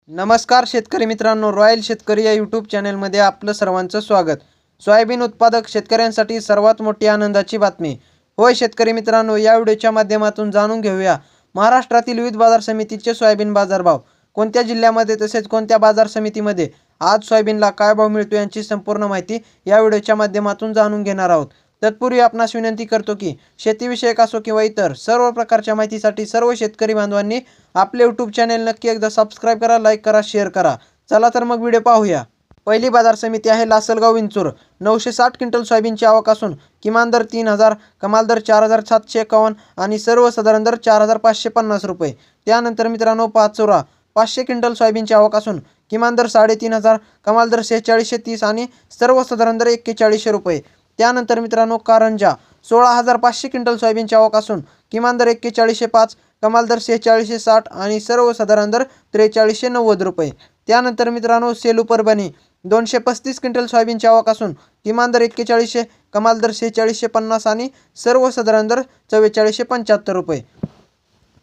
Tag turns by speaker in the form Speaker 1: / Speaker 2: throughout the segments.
Speaker 1: नमस्कार शेतकरी मित्रांनो, रॉयल शेतकरी या यूट्यूब चॅनलमध्ये आपलं सर्वांचं स्वागत। सोयाबीन उत्पादक शेतकऱ्यांसाठी सर्वात मोठी आनंदाची बातमी। होय शेतकरी मित्रांनो, या व्हिडिओच्या माध्यमातून जाणून घेऊया महाराष्ट्रातील विविध बाजार समितीचे सोयाबीन बाजारभाव, कोणत्या जिल्ह्यामध्ये तसेच कोणत्या बाजार समितीमध्ये आज सोयाबीनला काय भाव मिळतो यांची संपूर्ण माहिती या व्हिडिओच्या माध्यमातून जाणून घेणार आहोत। तत्पूर्वी आपणास विनंती करतो की शेतीविषयक असो किंवा इतर सर्व प्रकारच्या माहितीसाठी सर्व शेतकरी बांधवांनी आपले यूट्यूब चॅनल नक्की एकदा सबस्क्राइब करा, लाईक करा, शेअर करा। चला तर मग व्हिडिओ पाहूया। पहिली बाजार समिती आहे लासलगाव विंचूर। 960 क्विंटल सोयाबीनची आवक असून किमान दर 3000, कमाल दर 4751 आणि सर्वसाधारण दर 4550 रुपये। त्यानंतर मित्रांनो पाचोरा 500 क्विंटल सोयाबीनची आवक असून किमान दर 3500, कमाल दर 4630 आणि सर्वसाधारण दर 4100 रुपये। त्यानंतर मित्रांनो कारंजा 16500 क्विंटल सोयाबीनची आवक असून किमान दर 4105, कमाल दर 4660 आणि सर्वसाधारण दर 4390 रुपये। त्यानंतर मित्रांनो सेलू परभणी 235 क्विंटल सोयाबीनची आवक असून किमान दर 4100, कमाल दर 4650 आणि सर्वसाधारण दर 4475 रुपये।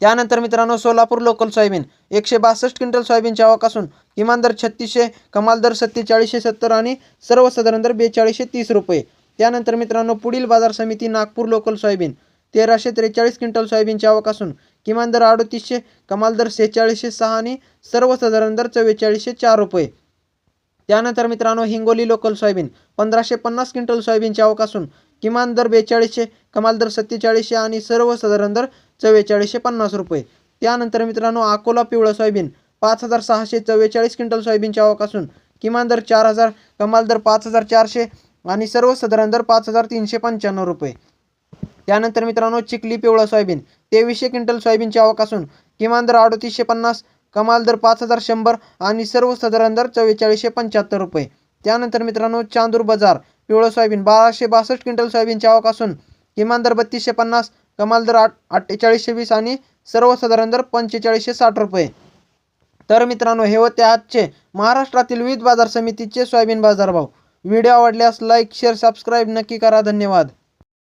Speaker 1: त्यानंतर मित्रांनो सोलापूर लोकल सोयाबीन 162 क्विंटल सोयाबीनची आवक असून किमान दर 3600, कमाल दर 4770 आणि सर्वसाधारण दर 4230 रुपये। त्यानंतर मित्रांनो पुढील बाजार समिती नागपूर लोकल सोयाबीन 1343 क्विंटल सोयाबीनची आवक असून किमान दर 3800, कमाल दर 4606 आणि सर्वसाधारण दर 4404 रुपये। त्यानंतर मित्रांनो हिंगोली लोकल सोयाबीन 1550 क्विंटल सोयाबीनची आवक असून किमान दर 4200, कमाल दर 4700 आणि सर्वसाधारण दर 4450 रुपये। त्यानंतर मित्रांनो अकोला पिवळं सोयाबीन 5644 क्विंटल सोयाबीनची आवक असून किमान दर 4000, कमाल दर 5400 आणि सर्वसाधारण दर 5395 रुपये। त्यानंतर मित्रांनो चिखली पिवळं सोयाबीन 2300 क्विंटल सोयाबीनची आवक असून किमान दर 3850, कमाल दर 5100 आणि सर्वसाधारण दर 4475 रुपये। त्यानंतर मित्रांनो चांदूर बाजार पिवळं सोयाबीन 1262 क्विंटल सोयाबीनची आवक असून किमान दर 3250, कमाल दर 4820 आणि सर्वसाधारण दर 4560 रुपये। तर मित्रांनो हे होते आजचे महाराष्ट्रातील विविध बाजार समितीचे सोयाबीन बाजारभाव। व्हिडिओ आवडल्यास लाईक, शेअर, सबस्क्राईब नक्की करा। धन्यवाद।